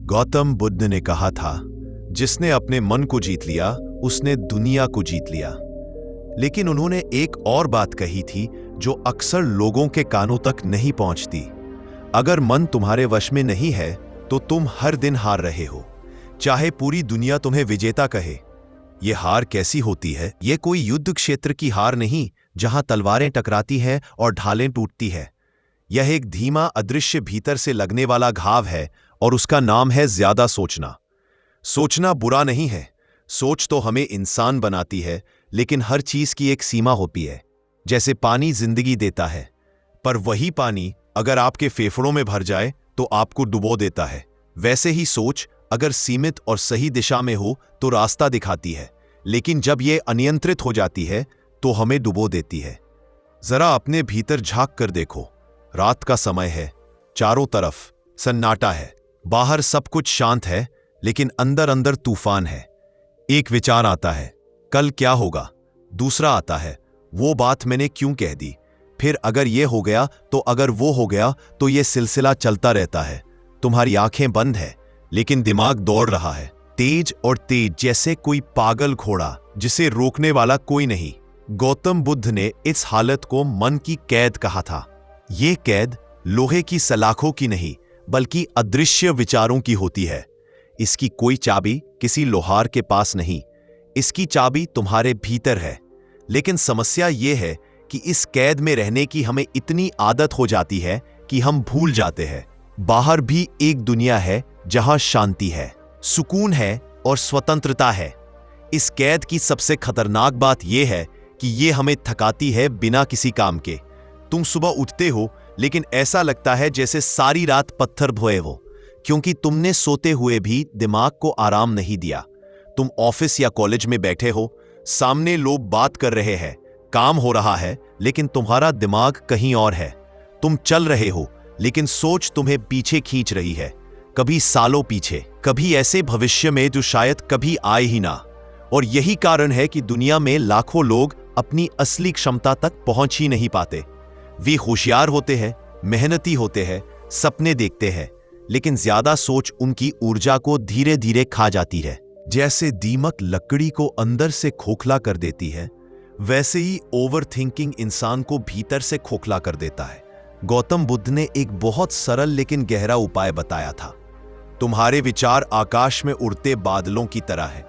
गौतम बुद्ध ने कहा था, जिसने अपने मन को जीत लिया उसने दुनिया को जीत लिया। लेकिन उन्होंने एक और बात कही थी जो अक्सर लोगों के कानों तक नहीं पहुंचती। अगर मन तुम्हारे वश में नहीं है तो तुम हर दिन हार रहे हो, चाहे पूरी दुनिया तुम्हें विजेता कहे। यह हार कैसी होती है? यह कोई युद्ध क्षेत्र की हार नहीं जहां तलवारें टकराती हैं और ढालें टूटती है। यह एक धीमा अदृश्य भीतर से लगने वाला घाव है और उसका नाम है ज्यादा सोचना। सोचना बुरा नहीं है, सोच तो हमें इंसान बनाती है, लेकिन हर चीज की एक सीमा होती है। जैसे पानी जिंदगी देता है, पर वही पानी अगर आपके फेफड़ों में भर जाए तो आपको डुबो देता है। वैसे ही सोच अगर सीमित और सही दिशा में हो तो रास्ता दिखाती है, लेकिन जब यह अनियंत्रित हो जाती है तो हमें डुबो देती है। जरा अपने भीतर झांक कर देखो। रात का समय है, चारों तरफ सन्नाटा है, बाहर सब कुछ शांत है, लेकिन अंदर अंदर तूफान है। एक विचार आता है, कल क्या होगा? दूसरा आता है, वो बात मैंने क्यों कह दी? फिर अगर ये हो गया तो, अगर वो हो गया तो। ये सिलसिला चलता रहता है। तुम्हारी आंखें बंद है, लेकिन दिमाग दौड़ रहा है, तेज और तेज, जैसे कोई पागल घोड़ा जिसे रोकने वाला कोई नहीं। गौतम बुद्ध ने इस हालत को मन की कैद कहा था। ये कैद लोहे की सलाखों की नहीं, बल्कि अदृश्य विचारों की होती है। इसकी कोई चाबी किसी लोहार के पास नहीं, इसकी चाबी तुम्हारे भीतर है। लेकिन समस्या यह है कि इस कैद में रहने की हमें इतनी आदत हो जाती है कि हम भूल जाते हैं बाहर भी एक दुनिया है जहां शांति है, सुकून है और स्वतंत्रता है। इस कैद की सबसे खतरनाक बात यह है कि यह हमें थकाती है बिना किसी काम के। तुम सुबह उठते हो, लेकिन ऐसा लगता है जैसे सारी रात पत्थर ढोए हो, क्योंकि तुमने सोते हुए भी दिमाग को आराम नहीं दिया। तुम ऑफिस या कॉलेज में बैठे हो, सामने लोग बात कर रहे हैं, काम हो रहा है, लेकिन तुम्हारा दिमाग कहीं और है। तुम चल रहे हो, लेकिन सोच तुम्हें पीछे खींच रही है, कभी सालों पीछे, कभी ऐसे भविष्य में जो शायद कभी आए ही ना। और यही कारण है कि दुनिया में लाखों लोग अपनी असली क्षमता तक पहुंच ही नहीं पाते। वे होशियार होते हैं, मेहनती होते हैं, सपने देखते हैं, लेकिन ज्यादा सोच उनकी ऊर्जा को धीरे धीरे खा जाती है। जैसे दीमक लकड़ी को अंदर से खोखला कर देती है, वैसे ही ओवर थिंकिंग इंसान को भीतर से खोखला कर देता है। गौतम बुद्ध ने एक बहुत सरल लेकिन गहरा उपाय बताया था। तुम्हारे विचार आकाश में उड़ते बादलों की तरह है।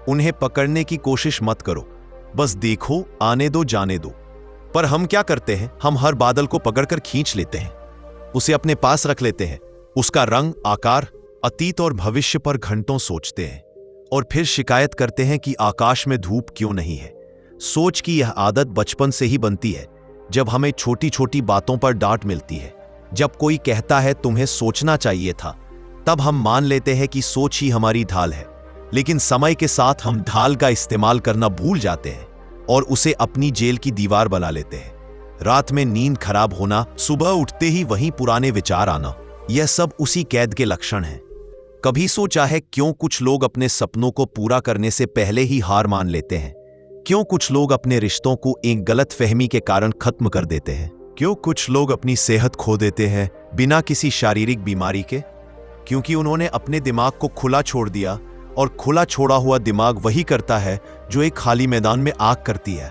उन्हें पकड़ने की कोशिश मत करो, बस देखो, आने दो, जाने दो। पर हम क्या करते हैं? हम हर बादल को पकड़कर खींच लेते हैं, उसे अपने पास रख लेते हैं, उसका रंग, आकार, अतीत और भविष्य पर घंटों सोचते हैं और फिर शिकायत करते हैं कि आकाश में धूप क्यों नहीं है। सोच की यह आदत बचपन से ही बनती है, जब हमें छोटी छोटी बातों पर डांट मिलती है। जब कोई कहता है तुम्हें सोचना चाहिए था, तब हम मान लेते हैं कि सोच ही हमारी ढाल है। लेकिन समय के साथ हम ढाल का इस्तेमाल करना भूल जाते हैं और उसे अपनी जेल की दीवार बना लेते हैं। रात में नींद खराब होना, सुबह उठते ही वही पुराने विचार आना, यह सब उसी कैद के लक्षण हैं। कभी सोचा है क्यों कुछ लोग अपने सपनों को पूरा करने से पहले ही हार मान लेते हैं? क्यों कुछ लोग अपने रिश्तों को एक गलतफहमी के कारण खत्म कर देते हैं? क्यों कुछ लोग अपनी सेहत खो देते हैं बिना किसी शारीरिक बीमारी के? क्योंकि उन्होंने अपने दिमाग को खुला छोड़ दिया, और खुला छोड़ा हुआ दिमाग वही करता है जो एक खाली मैदान में आग करती है,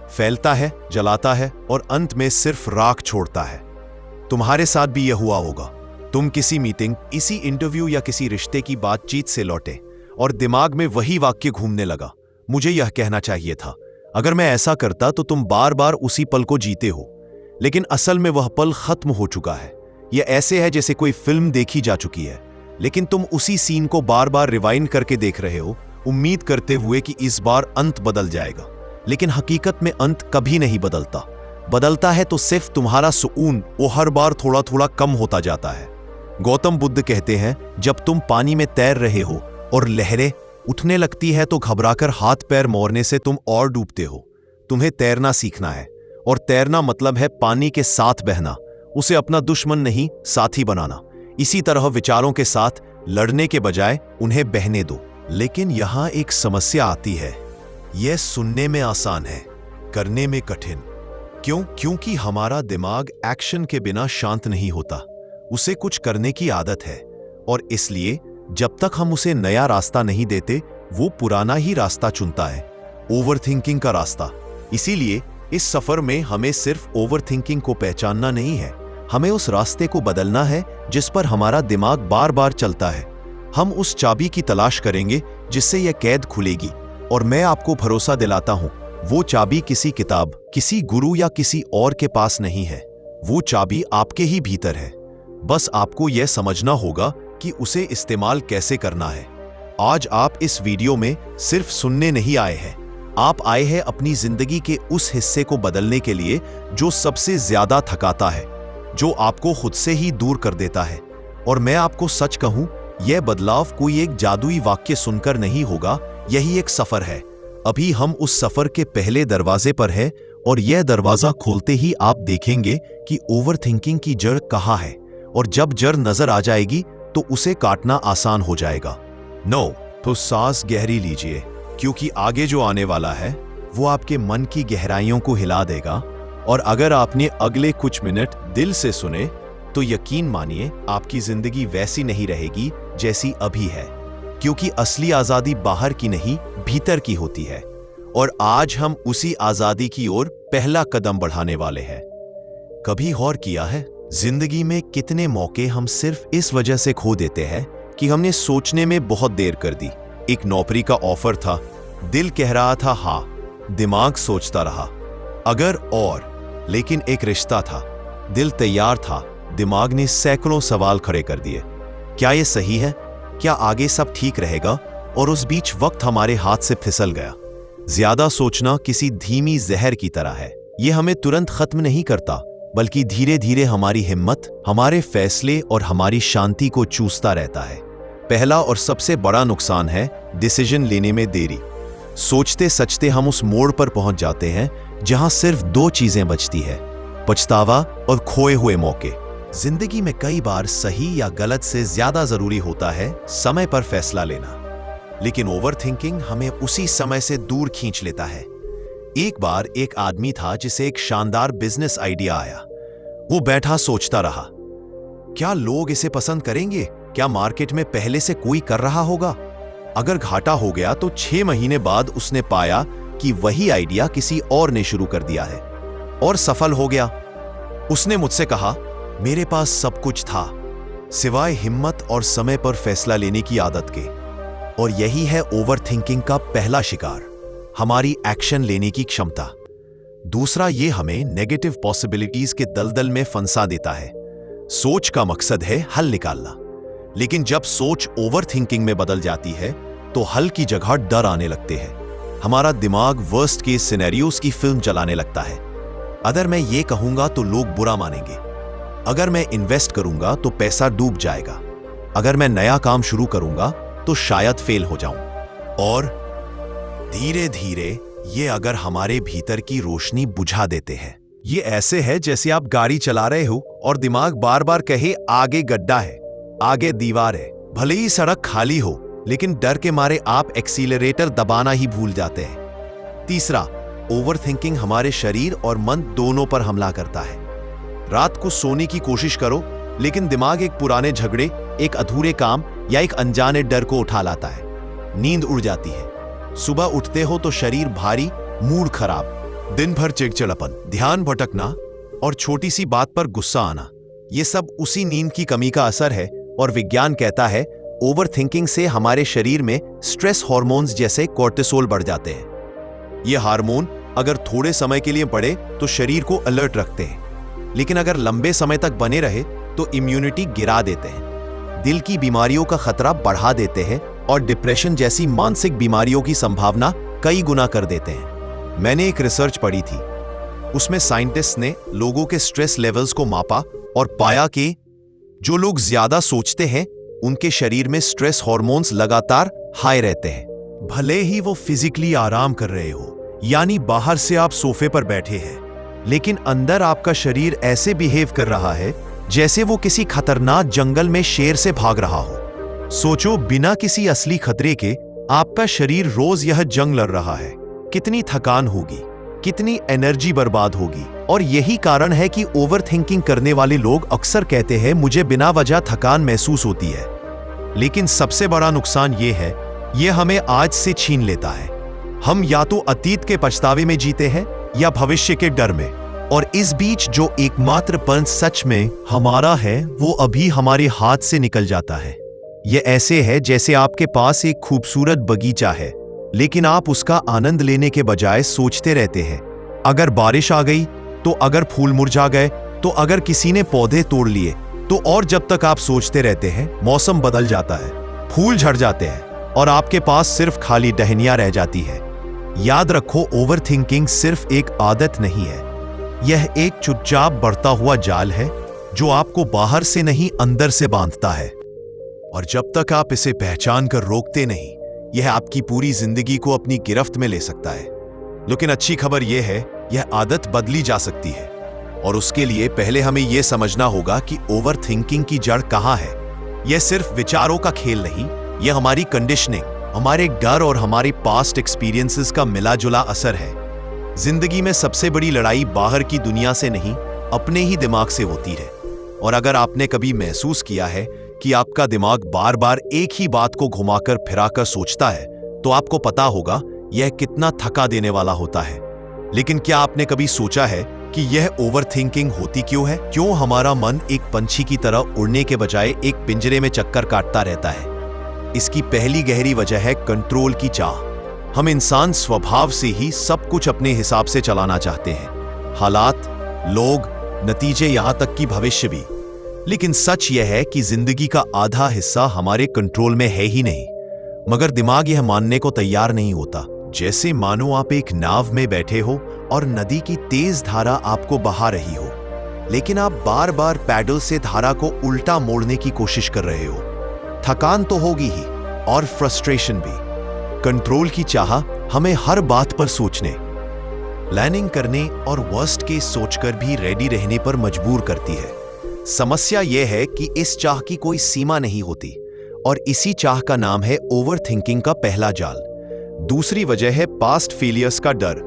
फैलता है, जलाता है और अंत में सिर्फ राख छोड़ता है। तुम्हारे साथ भी यह हुआ होगा। तुम किसी मीटिंग, इसी इंटरव्यू या किसी रिश्ते की बातचीत से लौटे और दिमाग में वही वाक्य घूमने लगा, मुझे यह कहना चाहिए था, अगर मैं ऐसा करता तो। तुम बार बार उसी पल को जीते हो, लेकिन असल में वह पल खत्म हो चुका है। यह ऐसे है जैसे कोई फिल्म देखी जा चुकी है, लेकिन तुम उसी सीन को बार बार रिवाइंड करके देख रहे हो, उम्मीद करते हुए कि इस बार अंत बदल जाएगा। लेकिन हकीकत में अंत कभी नहीं बदलता। बदलता है तो सिर्फ तुम्हारा सुकून, वो हर बार थोड़ा थोड़ा कम होता जाता है। गौतम बुद्ध कहते हैं, जब तुम पानी में तैर रहे हो और लहरें उठने लगती है तो घबराकर हाथ पैर मोड़ने से तुम और डूबते हो। तुम्हें तैरना सीखना है, और तैरना मतलब है पानी के साथ बहना, उसे अपना दुश्मन नहीं, साथी बनाना। इसी तरह विचारों के साथ लड़ने के बजाय उन्हें बहने दो। लेकिन यहां एक समस्या आती है। यह सुनने में आसान है, करने में कठिन। क्यों? क्योंकि हमारा दिमाग एक्शन के बिना शांत नहीं होता, उसे कुछ करने की आदत है। और इसलिए जब तक हम उसे नया रास्ता नहीं देते, वो पुराना ही रास्ता चुनता है, ओवरथिंकिंग का रास्ता। इसीलिए इस सफर में हमें सिर्फ ओवरथिंकिंग को पहचानना नहीं है, हमें उस रास्ते को बदलना है जिस पर हमारा दिमाग बार बार चलता है। हम उस चाबी की तलाश करेंगे जिससे यह कैद खुलेगी, और मैं आपको भरोसा दिलाता हूं, वो चाबी किसी किताब, किसी गुरु या किसी और के पास नहीं है। वो चाबी आपके ही भीतर है। बस आपको यह समझना होगा कि उसे इस्तेमाल कैसे करना है। आज आप इस वीडियो में सिर्फ सुनने नहीं आए हैं, आप आए हैं अपनी जिंदगी के उस हिस्से को बदलने के लिए जो सबसे ज्यादा थकाता है, जो आपको खुद से ही दूर कर देता है। और मैं आपको सच कहूं, यह बदलाव कोई एक जादुई वाक्य सुनकर नहीं होगा, यही एक सफर है। अभी हम उस सफर के पहले दरवाजे पर हैं, और यह दरवाजा खोलते ही आप देखेंगे कि ओवरथिंकिंग की जड़ कहाँ है, और जब जड़ नजर आ जाएगी तो उसे काटना आसान हो जाएगा। तो सांस गहरी लीजिए, क्योंकि आगे जो आने वाला है वो आपके मन की गहराइयों को हिला देगा। और अगर आपने अगले कुछ मिनट दिल से सुने तो यकीन मानिए आपकी जिंदगी वैसी नहीं रहेगी जैसी अभी है, क्योंकि असली आजादी बाहर की नहीं, भीतर की होती है। और आज हम उसी आजादी की ओर पहला कदम बढ़ाने वाले हैं। कभी गौर किया है, जिंदगी में कितने मौके हम सिर्फ इस वजह से खो देते हैं कि हमने सोचने में बहुत देर कर दी। एक नौकरी का ऑफर था, दिल कह रहा था हाँ, दिमाग सोचता रहा अगर और। लेकिन एक रिश्ता था, दिल तैयार था, दिमाग ने सैकड़ों सवाल खड़े कर दिए। क्या ये सही है? क्या आगे सब ठीक रहेगा? और उस बीच वक्त हमारे हाथ से फिसल गया। ज्यादा सोचना किसी धीमी जहर की तरह है, ये हमें तुरंत खत्म नहीं करता, बल्कि धीरे धीरे हमारी हिम्मत, हमारे फैसले और हमारी शांति को चूसता रहता है। पहला और सबसे बड़ा नुकसान है डिसीजन लेने में देरी। सोचते सचते हम उस मोड़ पर पहुंच जाते हैं जहां सिर्फ दो चीजें बचती है, पछतावा और खोए हुए मौके। जिंदगी में कई बार सही या गलत से ज्यादा जरूरी होता है समय पर फैसला लेना, लेकिन ओवरथिंकिंग हमें उसी समय से दूर खींच लेता है। एक बार एक आदमी था जिसे एक शानदार बिजनेस आइडिया आया। वो बैठा सोचता रहा, क्या लोग इसे पसंद करेंगे? क्या मार्केट में पहले से कोई कर रहा होगा? अगर घाटा हो गया तो 6 महीने बाद उसने पाया कि वही आइडिया किसी और ने शुरू कर दिया है और सफल हो गया। उसने मुझसे कहा, मेरे पास सब कुछ था सिवाय हिम्मत और समय पर फैसला लेने की आदत के। और यही है ओवरथिंकिंग का पहला शिकार, हमारी एक्शन लेने की क्षमता। दूसरा, ये हमें नेगेटिव पॉसिबिलिटीज के दलदल में फंसा देता है। सोच का मकसद है हल निकालना, लेकिन जब सोच ओवरथिंकिंग में बदल जाती है तो हल की जगह डर आने लगते हैं। हमारा दिमाग वर्स्ट केस सिनेरियोस की फिल्म चलाने लगता है। अगर मैं ये कहूंगा तो लोग बुरा मानेंगे, अगर मैं इन्वेस्ट करूंगा तो पैसा डूब जाएगा, अगर मैं नया काम शुरू करूंगा तो शायद फेल हो जाऊं। और धीरे धीरे ये अगर हमारे भीतर की रोशनी बुझा देते हैं। ये ऐसे है जैसे आप गाड़ी चला रहे हो और दिमाग बार बार कहे आगे गड्ढा है, आगे दीवार है। भले ही सड़क खाली हो, लेकिन डर के मारे आप एक्सीलरेटर दबाना ही भूल जाते हैं। तीसरा, ओवरथिंकिंग हमारे शरीर और मन दोनों पर हमला करता है। रात को सोने की कोशिश करो, लेकिन दिमाग एक पुराने झगड़े, एक अधूरे काम या एक अनजाने डर को उठा लाता है। नींद उड़ जाती है। सुबह उठते हो तो शरीर भारी, मूड खराब, दिन भर चिड़चिड़ापन, ध्यान भटकना और छोटी सी बात पर गुस्सा आना। ये सब उसी नींद की कमी का असर है। और विज्ञान कहता है ओवरथिंकिंग से हमारे शरीर में स्ट्रेस हार्मोन्स जैसे कोर्टिसोल बढ़ जाते हैं। ये हार्मोन अगर थोड़े समय के लिए बढ़े तो शरीर को अलर्ट रखते हैं, लेकिन अगर लंबे समय तक बने रहे तो इम्यूनिटी गिरा देते हैं, दिल की बीमारियों का खतरा बढ़ा देते हैं और डिप्रेशन जैसी मानसिक बीमारियों की संभावना कई गुना कर देते हैं। मैंने एक रिसर्च पढ़ी थी, उसमें साइंटिस्ट ने लोगों के स्ट्रेस लेवल्स को मापा और पाया कि जो लोग ज्यादा सोचते हैं उनके शरीर में स्ट्रेस हार्मोन्स लगातार हाई रहते हैं, भले ही वो फिजिकली आराम कर रहे हो। यानी बाहर से आप सोफे पर बैठे हैं, लेकिन अंदर आपका शरीर ऐसे बिहेव कर रहा है जैसे वो किसी खतरनाक जंगल में शेर से भाग रहा हो। सोचो, बिना किसी असली खतरे के आपका शरीर रोज यह जंग लड़ रहा है। कितनी थकान होगी, कितनी एनर्जी बर्बाद होगी। और यही कारण है कि ओवरथिंकिंग करने वाले लोग अक्सर कहते हैं मुझे बिना वजह थकान महसूस होती है। लेकिन सबसे बड़ा नुकसान ये है, ये हमें आज से छीन लेता है। हम या तो अतीत के पछतावे में जीते हैं या भविष्य के डर में, और इस बीच जो एकमात्र पल सच में हमारा है वो अभी हमारे हाथ से निकल जाता है। यह ऐसे है जैसे आपके पास एक खूबसूरत बगीचा है, लेकिन आप उसका आनंद लेने के बजाय सोचते रहते हैं, अगर बारिश आ गई तो, अगर फूल मुरझा गए तो, अगर किसी ने पौधे तोड़ लिए तो, और जब तक आप सोचते रहते हैं मौसम बदल जाता है, फूल झड़ जाते हैं और आपके पास सिर्फ खाली टहनियां रह जाती है। याद रखो, ओवरथिंकिंग सिर्फ एक आदत नहीं है, यह एक चुपचाप बढ़ता हुआ जाल है जो आपको बाहर से नहीं अंदर से बांधता है। और जब तक आप इसे पहचान कर रोकते नहीं, यह आपकी पूरी जिंदगी को अपनी गिरफ्त में ले सकता है। लेकिन अच्छी खबर यह है, यह आदत बदली जा सकती है, और उसके लिए पहले हमें यह समझना होगा कि ओवरथिंकिंग की जड़ कहां है। यह सिर्फ विचारों का खेल नहीं, यह हमारी कंडीशनिंग, हमारे डर और हमारे पास्ट एक्सपीरियंसेस का मिला जुला असर है। जिंदगी में सबसे बड़ी लड़ाई बाहर की दुनिया से नहीं, अपने ही दिमाग से होती है। और अगर आपने कभी महसूस किया है कि आपका दिमाग बार बार एक ही बात को घुमाकर फिराकर सोचता है, तो आपको पता होगा यह कितना थका देने वाला होता है। लेकिन क्या आपने कभी सोचा है कि यह ओवरथिंकिंग होती क्यों है? क्यों हमारा मन एक पंछी की तरह उड़ने के बजाय एक पिंजरे में चक्कर काटता रहता है? इसकी पहली गहरी वजह है कंट्रोल की चाह। हम इंसान स्वभाव से ही सब कुछ अपने हिसाब से चलाना चाहते हैं, हालात, लोग, नतीजे, यहां तक कि भविष्य भी। लेकिन सच यह है कि जिंदगी का आधा हिस्सा हमारे कंट्रोल में है ही नहीं, मगर दिमाग यह मानने को तैयार नहीं होता। जैसे मानो आप एक नाव में बैठे हो और नदी की तेज धारा आपको बहा रही हो, लेकिन आप बार बार पैडल से धारा को उल्टा मोड़ने की कोशिश कर रहे हो। थकान तो होगी ही, और फ्रस्ट्रेशन भी। कंट्रोल की चाह हमें हर बात पर सोचने, प्लानिंग करने और वर्स्ट केस सोचकर भी रेडी रहने पर मजबूर करती है। समस्या यह है कि इस चाह की कोई सीमा नहीं होती, और इसी चाह का नाम है ओवरथिंकिंग का पहला जाल। दूसरी वजह है पास्ट फेलियर्स का डर।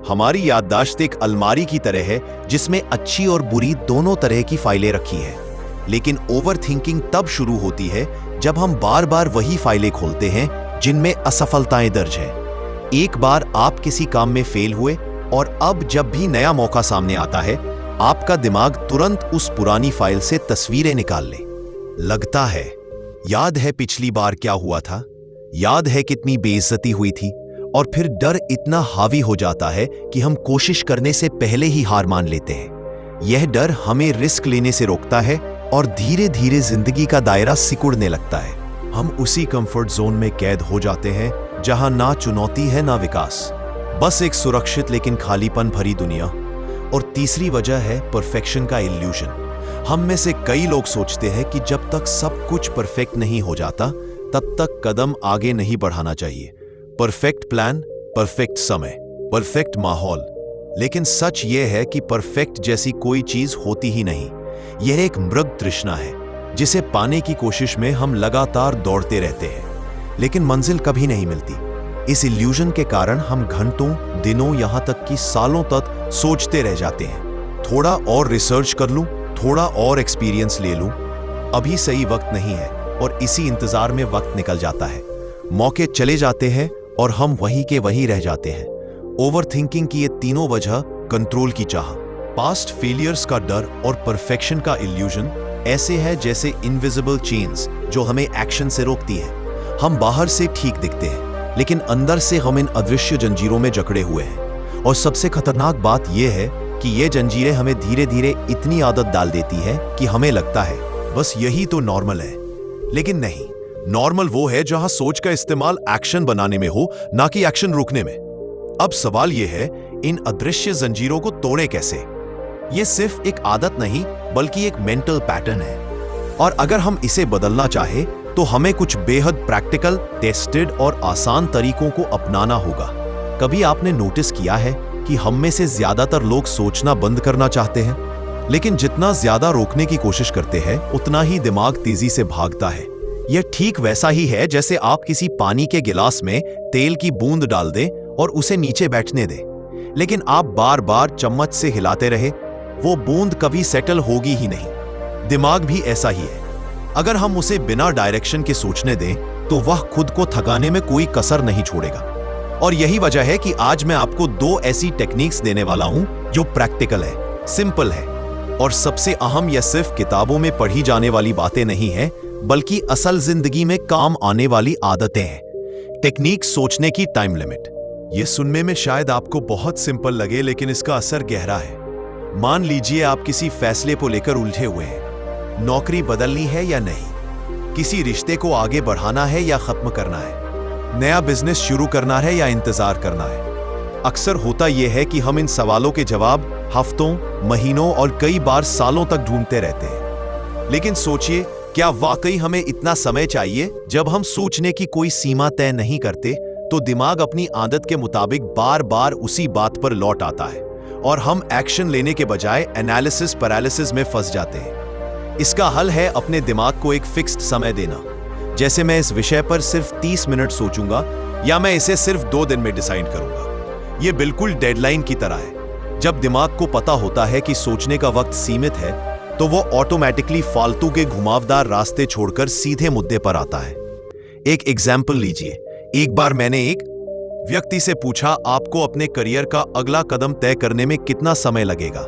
हमारी याददाश्त एक अलमारी की तरह है जिसमें अच्छी और बुरी दोनों तरह की फाइलें रखी हैं। लेकिन ओवरथिंकिंग तब शुरू होती है जब हम बार बार वही फाइलें खोलते हैं जिनमें असफलताएं दर्ज हैं। एक बार आप किसी काम में फेल हुए, और अब जब भी नया मौका सामने आता है, आपका दिमाग तुरंत उस पुरानी फाइल से तस्वीरें निकालने लगता है। याद है पिछली बार क्या हुआ था? याद है कितनी बेइज्जती हुई थी? और फिर डर इतना हावी हो जाता है कि हम कोशिश करने से पहले ही हार मान लेते हैं। यह डर हमें रिस्क लेने से रोकता है, और धीरे धीरे जिंदगी का दायरा सिकुड़ने लगता है। हम उसी कंफर्ट जोन में कैद हो जाते हैं जहां ना चुनौती है ना विकास, बस एक सुरक्षित लेकिन खालीपन भरी दुनिया। और तीसरी वजह है परफेक्शन का इल्यूजन। हम में से कई लोग सोचते हैं कि जब तक सब कुछ परफेक्ट नहीं हो जाता, तब तक कदम आगे नहीं बढ़ाना चाहिए। परफेक्ट प्लान, परफेक्ट समय, परफेक्ट माहौल। लेकिन सच यह है कि परफेक्ट जैसी कोई चीज होती ही नहीं। यह एक मृग तृष्णा है जिसे पाने की कोशिश में हम लगातार दौड़ते रहते हैं, लेकिन मंजिल कभी नहीं मिलती। इस इल्यूजन के कारण हम घंटों, दिनों, यहां तक कि सालों तक सोचते रह जाते हैं, थोड़ा और रिसर्च कर लूं, थोड़ा और एक्सपीरियंस ले लूं, अभी सही वक्त नहीं है। और इसी इंतजार में वक्त निकल जाता है, मौके चले जाते हैं और हम वहीं के वहीं रह जाते हैं। ओवरथिंकिंग की ये तीनों वजह, कंट्रोल की चाह, पास्ट फेलियर्स का डर और परफेक्शन का इल्यूजन, ऐसे है जैसे इनविजिबल चेन्स जो हमें एक्शन से रोकती है। हम बाहर से ठीक दिखते हैं, लेकिन अंदर से हम इन अदृश्य जंजीरों में जकड़े हुए हैं। और सबसे खतरनाक बात यह है कि ये जंजीरें हमें धीरे धीरे इतनी आदत डाल देती है कि हमें लगता है बस यही तो नॉर्मल है। लेकिन नहीं, नॉर्मल वो है जहां सोच का इस्तेमाल एक्शन बनाने में हो, ना कि एक्शन रोकने में। अब सवाल यह है, इन अदृश्य जंजीरों को तोड़े कैसे? यह सिर्फ एक आदत नहीं, बल्कि एक मेंटल पैटर्न है। और अगर हम इसे बदलना चाहे तो हमें कुछ बेहद प्रैक्टिकल, टेस्टेड और आसान तरीकों को अपनाना होगा। कभी आपने नोटिस किया है कि हम में से ज्यादातर लोग सोचना बंद करना चाहते हैं, लेकिन जितना ज्यादा रोकने की कोशिश करते हैं, उतना ही दिमाग तेजी से भागता है। यह ठीक वैसा ही है जैसे आप किसी पानी के गिलास में तेल की बूंद डाल दें और उसे नीचे बैठने दें, लेकिन आप बार बार चम्मच से हिलाते रहे, वो बूंद कभी सेटल होगी ही नहीं। दिमाग भी ऐसा ही है। अगर हम उसे बिना डायरेक्शन के सोचने दें तो वह खुद को थकाने में कोई कसर नहीं छोड़ेगा। और यही वजह है कि आज मैं आपको 2 ऐसी टेक्निक्स देने वाला हूं जो प्रैक्टिकल है, सिंपल है और सबसे अहम, यह सिर्फ किताबों में पढ़ी जाने वाली बातें नहीं है बल्कि असल जिंदगी में काम आने वाली आदतें हैं। टेक्निक सोचने की टाइम लिमिट। यह सुनने में शायद आपको बहुत सिंपल लगे लेकिन इसका असर गहरा है। मान लीजिए आप किसी फैसले को लेकर उलझे हुए हैं। नौकरी बदलनी है या नहीं, किसी रिश्ते को आगे बढ़ाना है या खत्म करना है, नया बिजनेस शुरू करना है या इंतजार करना है। अक्सर होता यह है कि हम इन सवालों के जवाब हफ्तों, महीनों और कई बार सालों तक ढूंढते रहते हैं। लेकिन सोचिए, क्या वाकई हमें इतना समय चाहिए? जब हम सोचने की कोई सीमा तय नहीं करते तो दिमाग अपनी आदत के मुताबिक बार बार उसी बात पर लौट आता है और हम एक्शन लेने के बजाय एनालिसिस पैरालिसिस में फंस जाते हैं। इसका हल है अपने दिमाग को एक फिक्स्ड समय देना। जैसे मैं इस विषय पर सिर्फ 30 मिनट सोचूंगा या मैं इसे सिर्फ 2 दिन में डिसाइड करूंगा। यह बिल्कुल डेडलाइन की तरह है। जब दिमाग को पता होता है कि सोचने का वक्त सीमित है तो वो ऑटोमेटिकली फालतू के घुमावदार रास्ते छोड़कर सीधे मुद्दे पर आता है। एक एग्जाम्पल लीजिए। एक बार मैंने एक व्यक्ति से पूछा, आपको अपने करियर का अगला कदम तय करने में कितना समय लगेगा?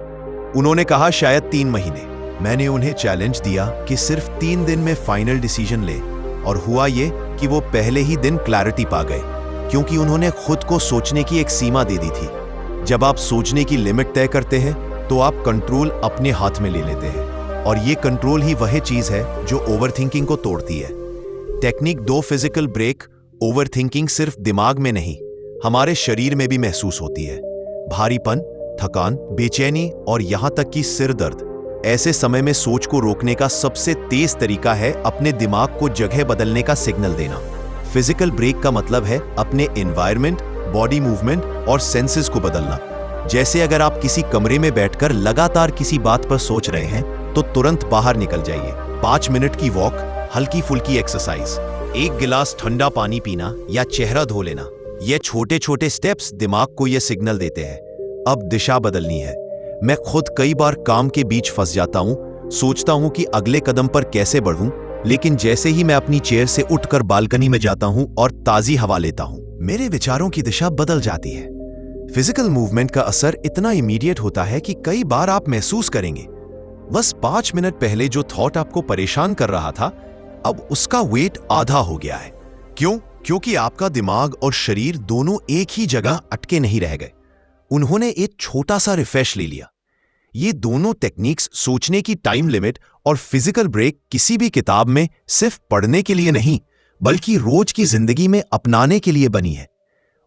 उन्होंने कहा शायद 3 महीने। मैंने उन्हें चैलेंज दिया कि सिर्फ 3 दिन में फाइनल डिसीजन ले, और हुआ ये कि वो पहले ही दिन क्लैरिटी पा गए, क्योंकि उन्होंने खुद को सोचने की एक सीमा दे दी थी। जब आप सोचने की लिमिट तय करते हैं तो आप कंट्रोल अपने हाथ में ले लेते हैं, और ये कंट्रोल ही वह चीज है जो ओवरथिंकिंग को तोड़ती है। Technique 2 physical break. ओवरथिंकिंग सिर्फ दिमाग में नहीं, हमारे शरीर में भी महसूस होती है। भारीपन, थकान, बेचैनी और यहां तक कि सिर दर्द। ऐसे समय में सोच को रोकने का सबसे तेज तरीका है अपने दिमाग को जगह बदलने का सिग्नल देना। फिजिकल ब्रेक का मतलब है अपने एनवायरनमेंट, बॉडी मूवमेंट और सेंसेस को बदलना। जैसे अगर आप किसी कमरे में बैठकर लगातार किसी बात पर सोच रहे हैं तो तुरंत बाहर निकल जाइए। 5 मिनट की वॉक, हल्की फुल्की एक्सरसाइज, 1 गिलास ठंडा पानी पीना या चेहरा धो लेना, ये छोटे छोटे स्टेप्स दिमाग को यह सिग्नल देते हैं अब दिशा बदलनी है। मैं खुद कई बार काम के बीच फंस जाता हूं, सोचता हूं कि अगले कदम पर कैसे बढ़ूं, लेकिन जैसे ही मैं अपनी चेयर से उठकर बालकनी में जाता हूं और ताजी हवा लेता हूं, मेरे विचारों की दिशा बदल जाती है। फिजिकल मूवमेंट का असर इतना इमीडिएट होता है कि कई बार आप महसूस करेंगे बस 5 मिनट पहले जो थॉट आपको परेशान कर रहा था अब उसका वेट आधा हो गया है। क्यों? क्योंकि आपका दिमाग और शरीर दोनों एक ही जगह अटके नहीं रह गए, उन्होंने एक छोटा सा रिफ्रेश ले लिया। ये दोनों टेक्निक्स, सोचने की टाइम लिमिट और फिजिकल ब्रेक, किसी भी किताब में सिर्फ पढ़ने के लिए नहीं बल्कि रोज की जिंदगी में अपनाने के लिए बनी है।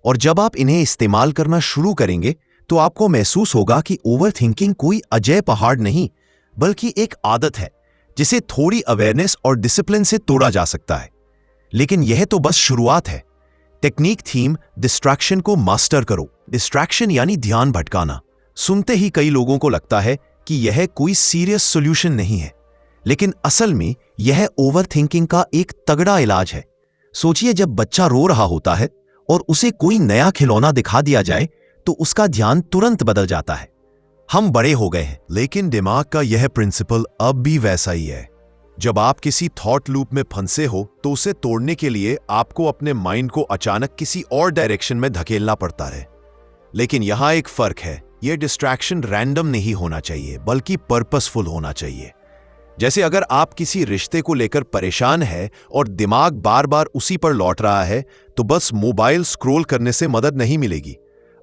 और जब आप इन्हें इस्तेमाल करना शुरू करेंगे तो आपको महसूस होगा कि ओवरथिंकिंग कोई अजेय पहाड़ नहीं बल्कि एक आदत है जिसे थोड़ी अवेयरनेस और डिसिप्लिन से तोड़ा जा सकता है। लेकिन यह तो बस शुरुआत है। टेक्निक थीम, डिस्ट्रैक्शन को मास्टर करो। डिस्ट्रैक्शन यानी ध्यान भटकाना। सुनते ही कई लोगों को लगता है कि यह कोई सीरियस सॉल्यूशन नहीं है, लेकिन असल में यह ओवरथिंकिंग का एक तगड़ा इलाज है। सोचिए, जब बच्चा रो रहा होता है और उसे कोई नया खिलौना दिखा दिया जाए तो उसका ध्यान तुरंत बदल जाता है। हम बड़े हो गए हैं, लेकिन दिमाग का यह प्रिंसिपल अब भी वैसा ही है। जब आप किसी थॉट लूप में फंसे हो तो उसे तोड़ने के लिए आपको अपने माइंड को अचानक किसी और डायरेक्शन में धकेलना पड़ता है। लेकिन यहां एक फर्क है, यह डिस्ट्रैक्शन रैंडम नहीं होना चाहिए बल्कि पर्पसफुल होना चाहिए। जैसे अगर आप किसी रिश्ते को लेकर परेशान है और दिमाग बार बार उसी पर लौट रहा है तो बस मोबाइल स्क्रॉल करने से मदद नहीं मिलेगी।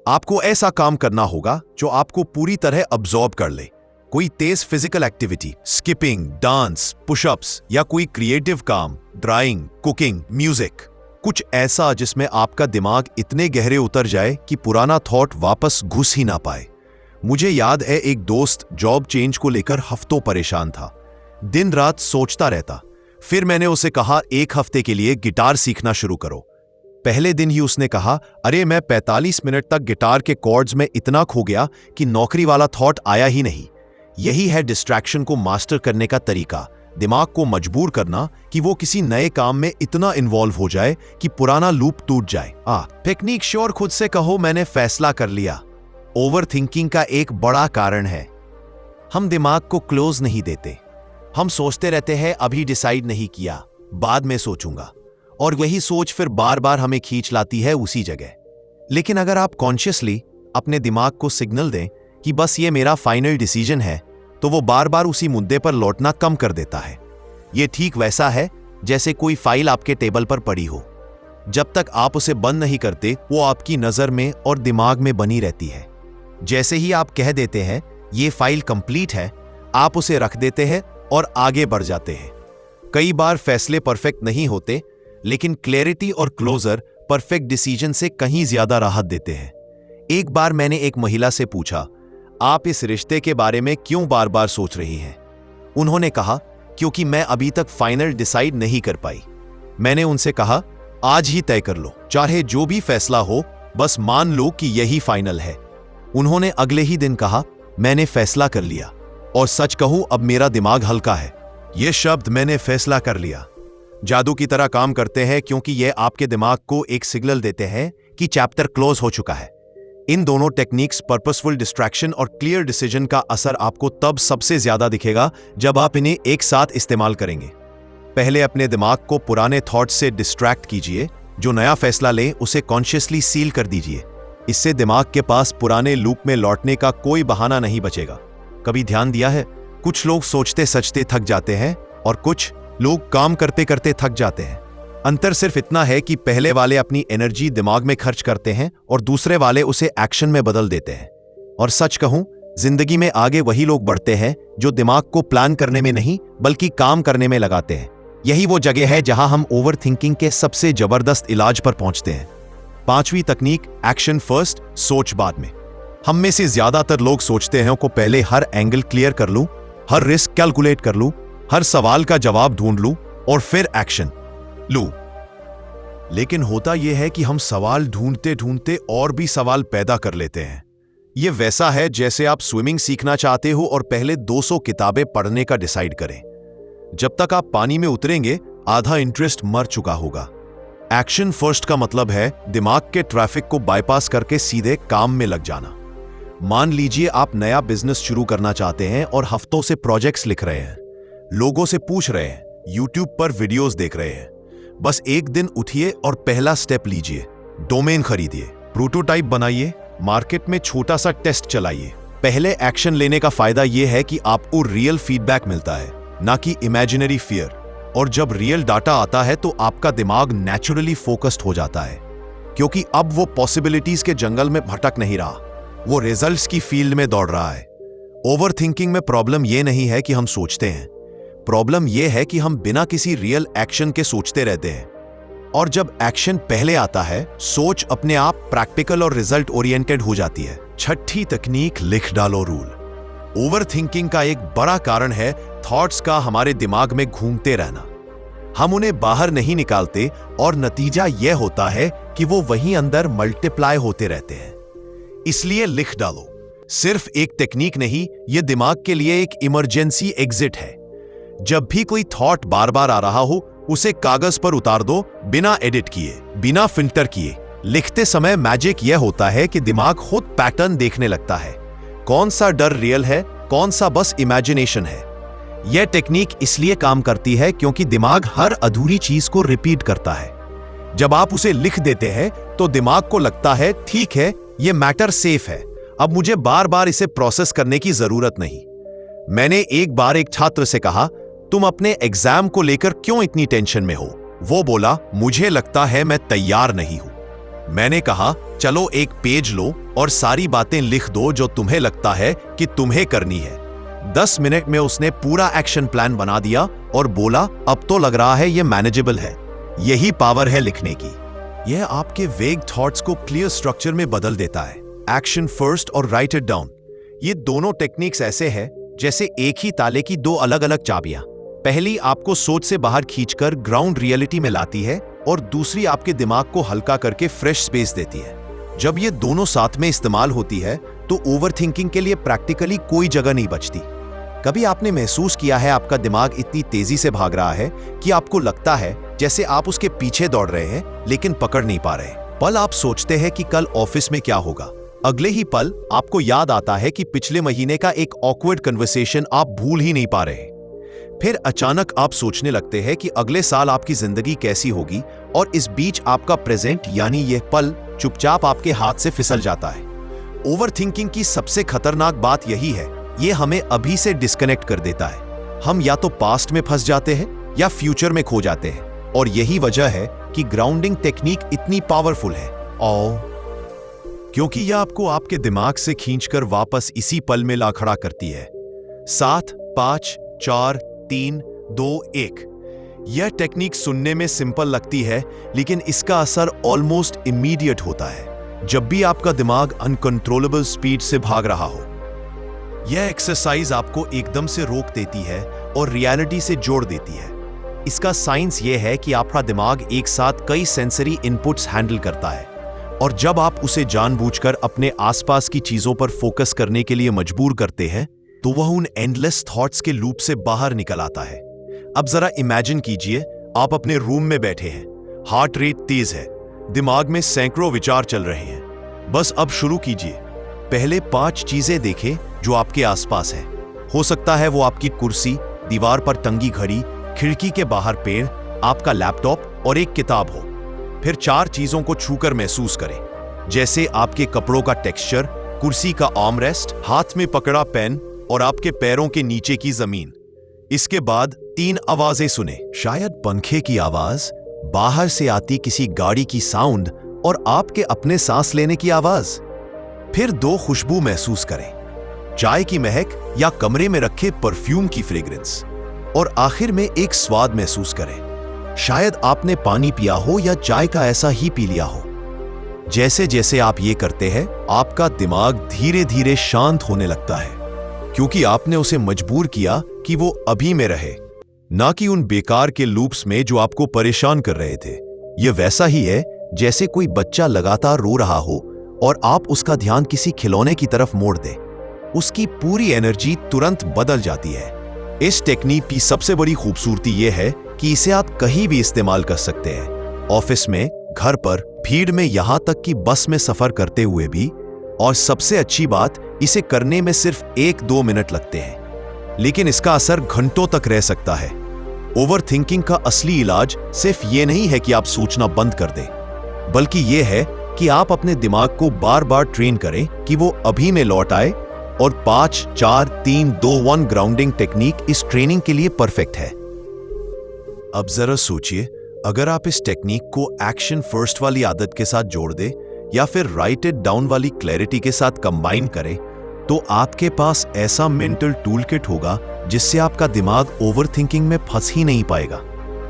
आपको ऐसा काम करना होगा जो आपको पूरी तरह अब्सॉर्ब कर ले। कोई तेज physical activity, skipping, dance, pushups या कोई क्रिएटिव काम, ड्राइंग, कुकिंग, म्यूजिक, कुछ ऐसा जिसमें आपका दिमाग इतने गहरे उतर जाए कि पुराना थॉट वापस घुस ही ना पाए। मुझे याद है, एक दोस्त जॉब चेंज को लेकर हफ्तों परेशान था, दिन रात सोचता रहता। फिर मैंने उसे कहा, 1 हफ्ते के लिए गिटार सीखना शुरू करो। पहले दिन ही उसने कहा, अरे मैं 45 मिनट तक गिटार के कॉर्ड्स में इतना खो गया कि नौकरी वाला थॉट आया ही नहीं। यही है डिस्ट्रैक्शन को मास्टर करने का तरीका, दिमाग को मजबूर करना कि वो किसी नए काम में इतना इन्वॉल्व हो जाए कि पुराना लूप टूट जाए। टेक्निक श्योर, खुद से कहो, मैंने फैसला कर लिया। ओवरथिंकिंग का एक बड़ा कारण है हम दिमाग को क्लोज नहीं देते। हम सोचते रहते हैं अभी डिसाइड नहीं किया, बाद में सोचूंगा, और वही सोच फिर बार बार हमें खींच लाती है उसी जगह। लेकिन अगर आप कॉन्शियसली अपने दिमाग को सिग्नल दें कि बस ये मेरा फाइनल डिसीजन है, तो वो बार बार उसी मुद्दे पर लौटना कम कर देता है। ये ठीक वैसा है जैसे कोई फाइल आपके टेबल पर पड़ी हो। जब तक आप उसे बंद नहीं करते, वो आपकी नजर में और दिमाग में बनी रहती है। जैसे ही आप कह देते हैं ये फाइल कंप्लीट है, आप उसे रख देते हैं और आगे बढ़ जाते हैं। कई बार फैसले परफेक्ट नहीं होते, लेकिन क्लैरिटी और क्लोजर परफेक्ट डिसीजन से कहीं ज्यादा राहत देते हैं। एक बार मैंने एक महिला से पूछा, आप इस रिश्ते के बारे में क्यों बार बार सोच रही हैं? उन्होंने कहा, क्योंकि मैं अभी तक फाइनल डिसाइड नहीं कर पाई। मैंने उनसे कहा, आज ही तय कर लो, चाहे जो भी फैसला हो, बस मान लो कि यही फाइनल है। उन्होंने अगले ही दिन कहा, मैंने फैसला कर लिया, और सच कहूं अब मेरा दिमाग हल्का है। ये शब्द मैंने फैसला कर लिया जादू की तरह काम करते हैं, क्योंकि ये आपके दिमाग को एक सिग्नल देते हैं कि चैप्टर क्लोज हो चुका है। इन दोनों टेक्निक्स, पर्पसफुल डिस्ट्रैक्शन और क्लियर डिसीजन, का असर आपको तब सबसे ज्यादा दिखेगा जब आप इन्हें एक साथ इस्तेमाल करेंगे। पहले अपने दिमाग को पुराने थॉट्स से डिस्ट्रैक्ट कीजिए। जो नया फैसला लें उसे कॉन्शियसली सील कर दीजिए। इससे दिमाग के पास पुराने लूप में लौटने का कोई बहाना नहीं बचेगा। कभी ध्यान दिया है, कुछ लोग सोचते सचते थक जाते हैं और कुछ लोग काम करते करते थक जाते हैं। अंतर सिर्फ इतना है कि पहले वाले अपनी एनर्जी दिमाग में खर्च करते हैं और दूसरे वाले उसे एक्शन में बदल देते हैं। और सच कहूं, जिंदगी में आगे वही लोग बढ़ते हैं जो दिमाग को प्लान करने में नहीं बल्कि काम करने में लगाते हैं। यही वो जगह है जहां हम ओवर थिंकिंग के सबसे जबरदस्त इलाज पर पहुंचते हैं। 5वीं तकनीक, एक्शन फर्स्ट, सोच बाद में। हम में से ज्यादातर लोग सोचते हैं को पहले हर एंगल क्लियर कर लूं, हर रिस्क कैलकुलेट कर लूं, हर सवाल का जवाब ढूंढ लूं और फिर एक्शन लूं। लेकिन होता यह है कि हम सवाल ढूंढते ढूंढते और भी सवाल पैदा कर लेते हैं। यह वैसा है जैसे आप स्विमिंग सीखना चाहते हो और पहले 200 किताबें पढ़ने का डिसाइड करें। जब तक आप पानी में उतरेंगे, आधा इंटरेस्ट मर चुका होगा। एक्शन फर्स्ट का मतलब है दिमाग के ट्रैफिक को बाईपास करके सीधे काम में लग जाना। मान लीजिए आप नया बिजनेस शुरू करना चाहते हैं और हफ्तों से प्रोजेक्ट्स लिख रहे हैं, लोगों से पूछ रहे हैं, यूट्यूब पर वीडियोस देख रहे हैं। बस एक दिन उठिए और पहला स्टेप लीजिए। डोमेन खरीदिए, प्रोटोटाइप बनाइए, मार्केट में छोटा सा टेस्ट चलाइए। पहले एक्शन लेने का फायदा यह है कि आपको रियल फीडबैक मिलता है, ना कि इमेजिनरी फियर। और जब रियल डाटा आता है तो आपका दिमाग नेचुरली फोकस्ड हो जाता है, क्योंकि अब वो पॉसिबिलिटीज के जंगल में भटक नहीं रहा, वो रिजल्ट्स की फील्ड में दौड़ रहा है। ओवर थिंकिंग में प्रॉब्लम यह नहीं है कि हम सोचते हैं, प्रॉब्लम यह है कि हम बिना किसी रियल एक्शन के सोचते रहते हैं। और जब एक्शन पहले आता है, सोच अपने आप प्रैक्टिकल और रिजल्ट ओरिएंटेड हो जाती है। 6ठी तकनीक, लिख डालो रूल। ओवर थिंकिंग का एक बड़ा कारण है थॉट्स का हमारे दिमाग में घूमते रहना। हम उन्हें बाहर नहीं निकालते और नतीजा यह होता है कि वो वहीं अंदर मल्टीप्लाई होते रहते हैं। इसलिए लिख डालो। सिर्फ एक टेक्निक नहीं, यह दिमाग के लिए एक इमरजेंसी एग्जिट है। जब भी कोई थॉट बार बार आ रहा हो, उसे कागज पर उतार दो, बिना एडिट किए, बिना फिल्टर किए। लिखते समय मैजिक यह होता है कि दिमाग खुद पैटर्न देखने लगता है। कौन सा डर रियल है, कौन सा बस इमेजिनेशन है। यह टेक्निक इसलिए काम करती है क्योंकि दिमाग हर अधूरी चीज को रिपीट करता है। जब आप उसे लिख देते हैं तो दिमाग को लगता है, ठीक है, यह मैटर सेफ है, अब मुझे बार बार इसे प्रोसेस करने की जरूरत नहीं। मैंने एक बार एक छात्र से कहा, तुम अपने एग्जाम को लेकर क्यों इतनी टेंशन में हो? वो बोला, मुझे लगता है मैं तैयार नहीं हूं। मैंने कहा, चलो एक पेज लो और सारी बातें लिख दो जो तुम्हें लगता है कि तुम्हें करनी है। 10 मिनट में उसने पूरा एक्शन प्लान बना दिया और बोला, अब तो लग रहा है यह मैनेजेबल है। यही पावर है लिखने की। यह आपके वेग थॉट्स को क्लियर स्ट्रक्चर में बदल देता है। एक्शन फर्स्ट और राइट इट डाउन, ये दोनों टेक्निक्स ऐसे हैं जैसे एक ही ताले की 2 अलग अलग चाबियां। पहली आपको सोच से बाहर खींचकर ग्राउंड रियलिटी में लाती है और दूसरी आपके दिमाग को हल्का करके फ्रेश स्पेस देती है। जब ये दोनों साथ में इस्तेमाल होती है तो ओवर थिंकिंग के लिए प्रैक्टिकली कोई जगह नहीं बचती। कभी आपने महसूस किया है आपका दिमाग इतनी तेजी से भाग रहा है कि आपको लगता है जैसे आप उसके पीछे दौड़ रहे हैं लेकिन पकड़ नहीं पा रहे। पल आप सोचते हैं कि कल ऑफिस में क्या होगा, अगले ही पल आपको याद आता है कि पिछले महीने का एक ऑकवर्ड कन्वर्सेशन आप भूल ही नहीं पा रहे। फिर अचानक आप सोचने लगते हैं कि अगले साल आपकी जिंदगी कैसी होगी, और इस बीच आपका प्रेजेंट यानी यह पल चुपचाप आपके हाथ से फिसल जाता है। ओवरथिंकिंग की सबसे खतरनाक बात यही है, ये हमें अभी से डिस्कनेक्ट कर देता है। हम या तो पास्ट में फंस जाते हैं या फ्यूचर में खो जाते हैं, और यही वजह है कि ग्राउंडिंग टेक्निक इतनी पावरफुल है, और क्योंकि यह आपको आपके दिमाग से खींचकर वापस इसी पल में ला खड़ा करती है। 7, 5, 4, 3, 2, 1। यह टेक्निक सुनने में सिंपल लगती है, लेकिन इसका असर ऑलमोस्ट इमीडिएट होता है जब भी आपका दिमाग अनकंट्रोलेबल स्पीड से भाग रहा हो। यह एक्सरसाइज आपको एकदम से रोक देती है और रियलिटी से जोड़ देती है। इसका साइंस यह है कि आपका दिमाग एक साथ कई सेंसरी इनपुट्स हैंडल करता है, और जब आप उसे जानबूझकर अपने आसपास की चीजों पर फोकस करने के लिए मजबूर करते हैं, तो वह उन एंडलेस थॉट्स के लूप से बाहर निकल आता है। अब जरा इमेजिन कीजिए, आप अपने रूम में बैठे हैं, हार्ट रेट तेज है, दिमाग में सैकड़ों विचार चल रहे हैं। बस अब शुरू कीजिए। पहले 5 चीजें देखें जो आपके आसपास है। हो सकता है वो आपकी कुर्सी, दीवार पर टंगी घड़ी, खिड़की के बाहर पेड़, आपका लैपटॉप और एक किताब हो। फिर 4 चीजों को छूकर महसूस करें, जैसे आपके कपड़ों का टेक्सचर, कुर्सी का आर्मरेस्ट, हाथ में पकड़ा पेन और आपके पैरों के नीचे की जमीन। इसके बाद 3 आवाजें सुने, शायद पंखे की आवाज, बाहर से आती किसी गाड़ी की साउंड और आपके अपने सांस लेने की आवाज। फिर 2 खुशबू महसूस करें, चाय की महक या कमरे में रखे परफ्यूम की फ्रेग्रेंस। और आखिर में एक स्वाद महसूस करें, शायद आपने पानी पिया हो या चाय का ऐसा ही पी लिया हो। जैसे जैसे आप ये करते हैं, आपका दिमाग धीरे धीरे शांत होने लगता है, क्योंकि आपने उसे मजबूर किया कि वो अभी में रहे, ना कि उन बेकार के लूप्स में जो आपको परेशान कर रहे थे। यह वैसा ही है जैसे कोई बच्चा लगातार रो रहा हो और आप उसका ध्यान किसी खिलौने की तरफ मोड़ दें। उसकी पूरी एनर्जी तुरंत बदल जाती है। इस टेक्निक की सबसे बड़ी खूबसूरती यह है कि इसे आप कहीं भी इस्तेमाल कर सकते हैं, ऑफिस में, घर पर, भीड़ में, यहां तक कि बस में सफर करते हुए भी। और सबसे अच्छी बात, इसे करने में सिर्फ 1-2 मिनट लगते हैं, लेकिन इसका असर घंटों तक रह सकता है। ओवरथिंकिंग का असली इलाज सिर्फ ये नहीं है कि आप सोचना बंद कर दें, बल्कि यह है कि आप अपने दिमाग को बार बार ट्रेन करें कि वो अभी में लौट आए। और 5, 4, 3, 2, 1 ग्राउंडिंग टेक्निक इस ट्रेनिंग के लिए परफेक्ट है। अब जरा सोचिए, अगर आप इस टेक्निक को एक्शन फर्स्ट वाली आदत के साथ जोड़ दें या फिर राइट इट डाउन वाली क्लैरिटी के साथ कंबाइन करें, तो आपके पास ऐसा मेंटल टूल किट होगा जिससे आपका दिमाग ओवरथिंकिंग में फंस ही नहीं पाएगा।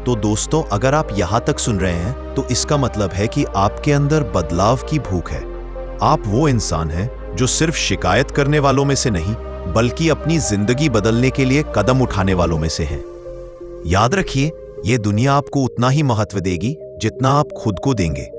तो दोस्तों, अगर आप यहां तक सुन रहे हैं, तो इसका मतलब है कि आपके अंदर बदलाव की भूख है। आप वो इंसान हैं जो सिर्फ शिकायत करने वालों में से नहीं, बल्कि अपनी जिंदगी बदलने के लिए कदम उठाने वालों में से हैं। याद रखिए, ये दुनिया आपको उतना ही महत्व देगी जितना आप खुद को देंगे।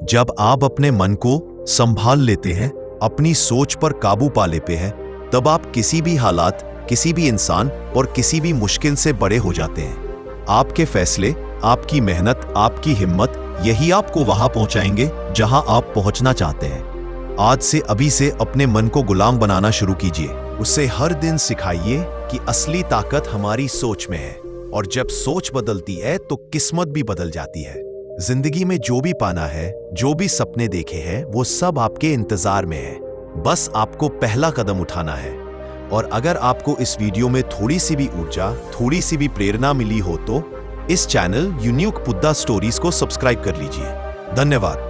जब आप अपने मन को संभाल लेते हैं, अपनी सोच पर काबू पा लेते हैं, तब आप किसी भी हालात, किसी भी इंसान और किसी भी मुश्किल से बड़े हो जाते हैं। आपके फैसले, आपकी मेहनत, आपकी हिम्मत, यही आपको वहां पहुंचाएंगे जहां आप पहुंचना चाहते हैं। आज से, अभी से अपने मन को गुलाम बनाना शुरू कीजिए। उसे हर दिन सिखाइए कि असली ताकत हमारी सोच में है, और जब सोच बदलती है तो किस्मत भी बदल जाती है। जिंदगी में जो भी पाना है, जो भी सपने देखे हैं, वो सब आपके इंतजार में है। बस आपको पहला कदम उठाना है। और अगर आपको इस वीडियो में थोड़ी सी भी ऊर्जा, थोड़ी सी भी प्रेरणा मिली हो, तो इस चैनल यूनिक पुद्दा स्टोरीज को सब्सक्राइब कर लीजिए। धन्यवाद।